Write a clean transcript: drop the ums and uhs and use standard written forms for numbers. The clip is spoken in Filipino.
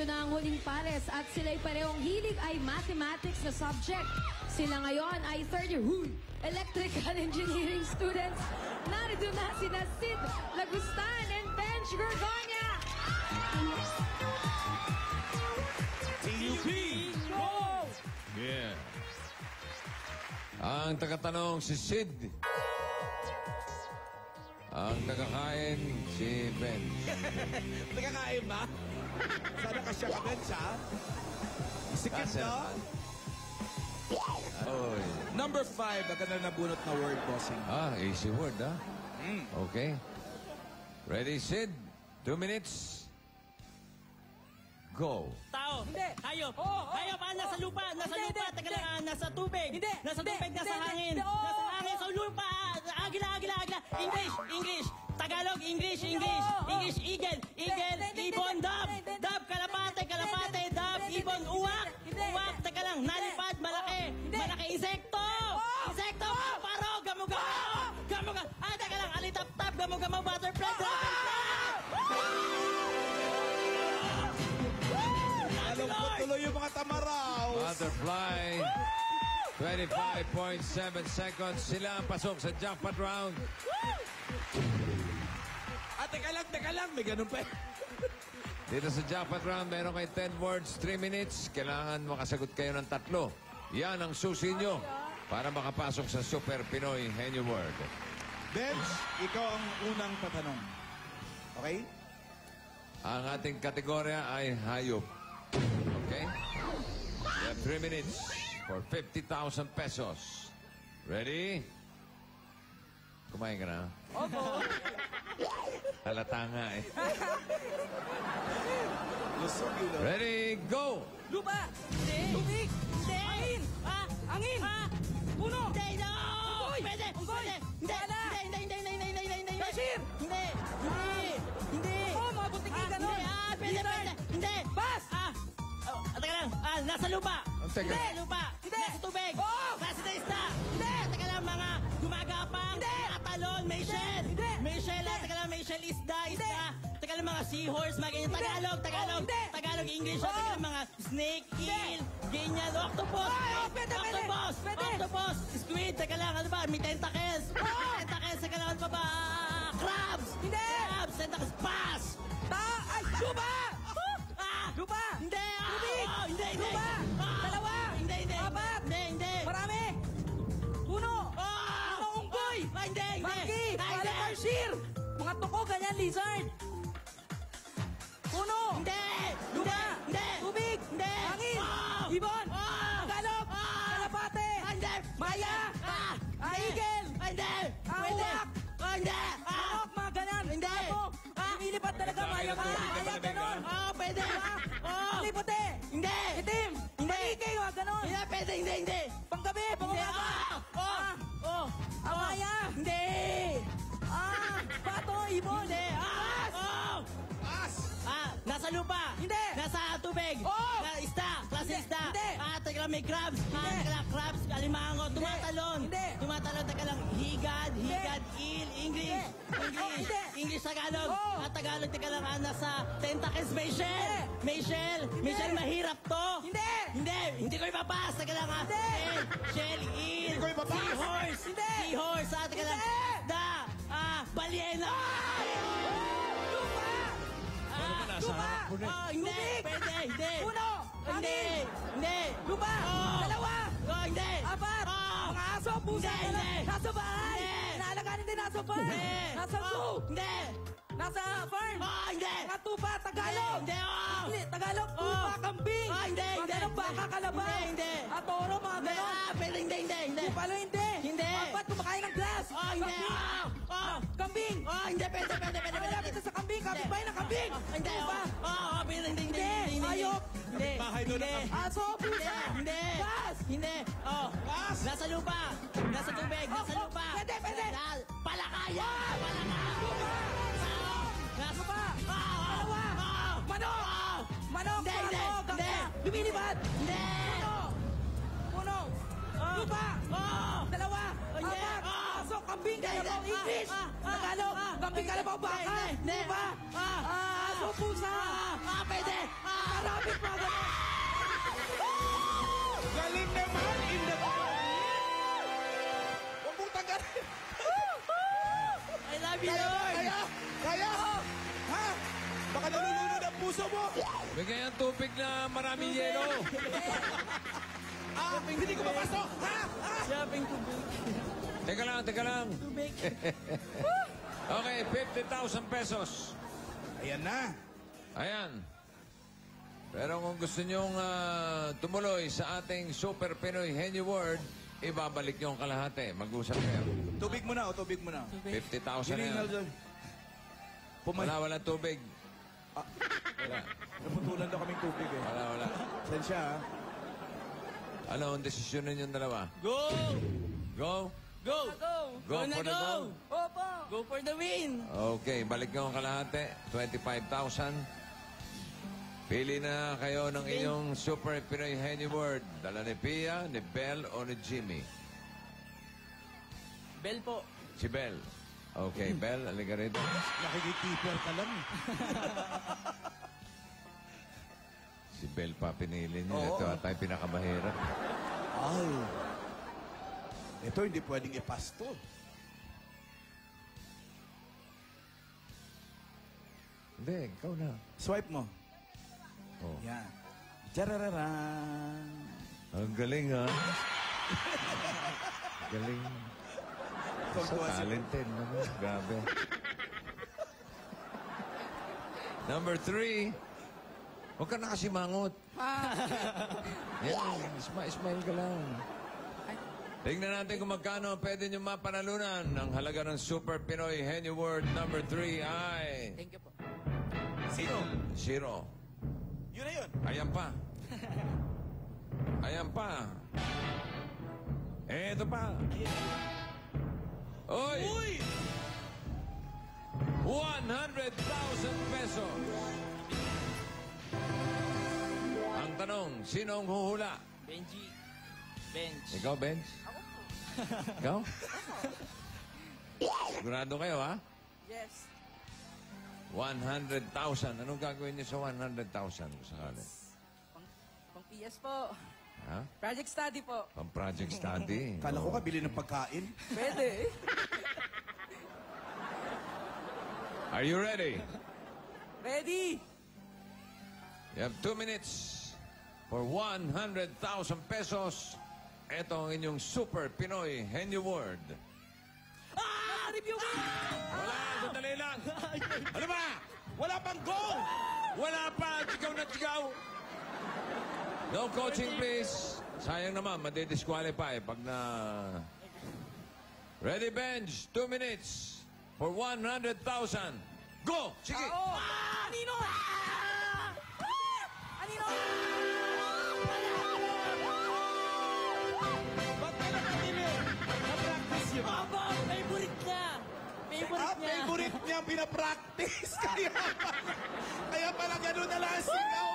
na ang huling pares at sila'y parehong hilig ay mathematics na subject. Sila ngayon ay third year electrical engineering students. Narito na sina Sid Lagustan and Benj Gorgonia. TUP, go! Yeah. Ang tagatanong si Sid. Ang tagakain si Ben. Nagkakain ba? Sana kasya ka, Ben, ha? Sikip, no? Oy. Number 5, agad na nabunot na word, bossing. Easy word, Okay. Ready, Sid? 2 minutes. Go. Tao. Hindi. Hayop. Oo. Hayop, nasa lupa. Nasa Hindi, lupa. hindi, Teka lang, nasa tubig. Hindi. Nasa Hindi. tubig, nasa Hindi. hangin. Hindi. Oo. Nasa hangin, sa lupa. Agila, agila, agila. English. Tagalog, English. Oo. English, eagle. Hindi. Ibon, dove. Hindi. Dove, kalapate. Dove, Hindi. ibon, uwak. Hindi. Uwak, teka lang, nalipad, malaki. Hindi. Malaki, insekto. Insekto, paro, gamo-gamo. Teka lang, alitap-tap, gamo-gamo, butterfly, Alam ko tuloy yung mga tamaraw. Butterfly. 25.7 seconds. Sila ang pasok sa jackpot round. Teka lang. May ganun pa. Dito sa jackpot round, meron kayo 10 words, 3 minutes. Kailangan makasagot kayo ng 3. Yan ang susi nyo para makapasok sa Super Pinoy Henyo Word. Benj, ikaw ang unang tatanong. Okay? Ang ating kategorya ay hayop. Okay? You have 3 minutes for 50,000 pesos. Ready? Kumain ka na? Opo. Halata nga eh. Lusog yun. Ready? Go! Lupa. Hindi. Tubig. Hindi. Angin. Angin. Puno. Hindi, no! Unggoy. Pwede! Unggoy. Hindi! Wala. Hindi! Bashir. Hindi! Oh, mga bunting ganon. Pwede! Hindi! Pass. Teka lang! Nasa lupa! Teka. Nasa lupa! Hindi. Nasa tubig! Oo. Nasa isda! Hindi. Teka lang, mga gumagapang! Hindi. Talon! May shell! Hindi. May shell! Teka lang, may shell! Isda! Teka lang, mga seahorse! Mga ganyan! Tagalog! Hindi. Tagalog! English! Oo. Teka lang, mga snake! Eel! Ganyan! Octopus! Pwede. Octopus! Squid! Teka lang, ano ba? May tentacles! Tentacles! Teka lang, ano pa ba? Crabs! Hindi. Crabs! Tentacles! Pass! Lupa. Lupa. Hindi! Tubig. Hindi! Lupa. Dalawa. Hindi! Apat. Hindi! Marami. Puno. Puno unggoy. Hindi! Monkey. Hindi! Bashir. Mga tuko, ganyan, lizard. Puno. Hindi! Lupa. Hindi! Tubig. Hindi! Hangin. Oh! Ibon. Oh! Tagalog. Kalapate. Hindi! Maya. Eagle. Hindi! Uwak. Hindi! Manok, mga ganyan. Hindi. Tapok. Lumilipat talaga, maya ka. Maya, ganon. Pwede! Kulay puti. Hindi! Itim. Paniki, mga ganon. Hindi! Pwede! Hindi! Panggabi, pangumaga. Amaya. Hindi! Pato, ibon. Hindi! Pass! Nasa lupa! Hindi. Nasa tubig! Oo. Isda! Klase Hindi. isda! Hindi. Teka lang, may crabs! Hindi. Teka lang, crabs, alimango, tumatalon! Hindi. Tumatalon, teka lang, higad, eel, English! Hindi. English, Tagalog! Oo. Tagalog, teka lang, nasa tentacles, may shell! May shell! May shell, mahirap to! Hindi. Hindi ko ipapas! Teka lang, Hindi. Shell, eel, Hindi ko ipapas. seahorse! Hindi. Seahorse, teka lang, Hindi. isda! Baliena! Lupa. Nasa harap mo na. Hindi! Tubig. Pwede! Hindi! Puno. Hindi! Hangin. Hindi! Lupa. Dalawa. Hindi! Apat. Mga aso, pusa. Hindi, hindi. Nasa bahay. Hindi. Inaalagaan hindi nasa farm. Hindi! Nasa zoo. Hindi! Nasa farm. Hindi! Mga tupa, Tagalog. Hindi! Hindi, Tagalog, tupa, kambing. Hindi! Mga Hindi! ganun, baka, kalabaw. Hindi! At toro, mga Hindi! ganon. Pwede! Hindi! Palo, hindi. Hindi. Apat, kumakain ng glass. Hindi! Kambing. Hindi! Pwede! Wala kita sa kambing. Kapitbahay ng kambing. Hindi! Tupa. Pwede! Hindi! Hindi. Hayop. Hindi! Bahay doon Hindi! ang Aso, pusa. Hindi! Pass. Hindi! Pass! Nasa lupa! Nasa tubig! Nasa lupa! Pwede. Palakaya! Palakaya! Nasa Lupa. Dalawa. Manok. Manok. Hindi, hindi, Ako, hindi. gangga. Lumilipad. Hindi! Puno. Lupa. Dalawa. Hindi. Apat. Aso, kambing, Hindi, kalabaw, hindi. English. Tagalog. Kambing, kalabaw, baka. Hindi. Lupa. Aso, pusa. Pwede! Marami. Bigyan ng tubig na maraming yelo. Hindi ko mapasok! Ha? Shopping tubig. Teka lang. Tubig. Okay, 50,000 pesos. Ayan na. Ayan. Pero kung gusto nyong tumuloy sa ating Super Pinoy Henny Word, ibabalik nyo ang kalahati. Mag-usap kayo. Tubig mo na, tubig mo na. 50,000 na yan. doon. Wala tubig. Wala. Naputulan daw kaming tubig eh. Wala. Sensya ha? Ano ang desisyon ninyong dalawa? Go! Go? Go! Go for the go? Opo! Go for the win! Okay, balik nyo ang kalahati. 25,000. Pili na kayo ng inyong Super Pinoy Henny Word. Dala ni Pia, ni Belle, o ni Jimmy? Bell po. Si Belle. Okay, Belle, alika rito. Nakikikeeper ka lang. Si Belle pa pinili niyo. Oo. Ito ata yung pinakamahirap. Ay. Ito hindi pwedeng ipas to. Hindi, ikaw na. Swipe mo. Oh. Yan. Jarararan. Ang galing, ha? Galing. So talented naman. Grabe. Number 3. Huwag ka na kasi mangot. Yan, smile ka lang. Tingnan natin kung magkano pwede nyo mapanalunan. Ang halaga ng Super Pinoy Henny Word number 3 ay... Thank you po. Zero. Yun na yun. Ayan pa. Ayan pa. Eto pa. Oy! Uy! 100,000 pesos. Ang tanong, sino ang huhula? Benji. Bench. Ikaw, Benz? Ikaw? Sigurado kayo, ha? Yes. 100,000. Anong gagawin niyo sa 100,000 kung sakali? Pang PS po. Ha? Project study po. Pang project study. Kala ko ka, bili ng pagkain. Pwede. Are you ready? Ready? You have 2 minutes for 100,000 pesos. Ito ang inyong Super Pinoy Henny Word. Review mo! Wala, sandali lang. Ano ba? Wala pang goal! Wala pa, sigaw na sigaw. No coaching, please. Sayang naman, madidisqualify pag na... Ready, bench. 2 minutes for 100,000. Go! Sige! Anino! Anino! Ba't ka nakatili? Na-practice yun. Aba, favorite niya. Favorite niya. Favorite niya pinapractice. Kaya pala ganun na lang sigaw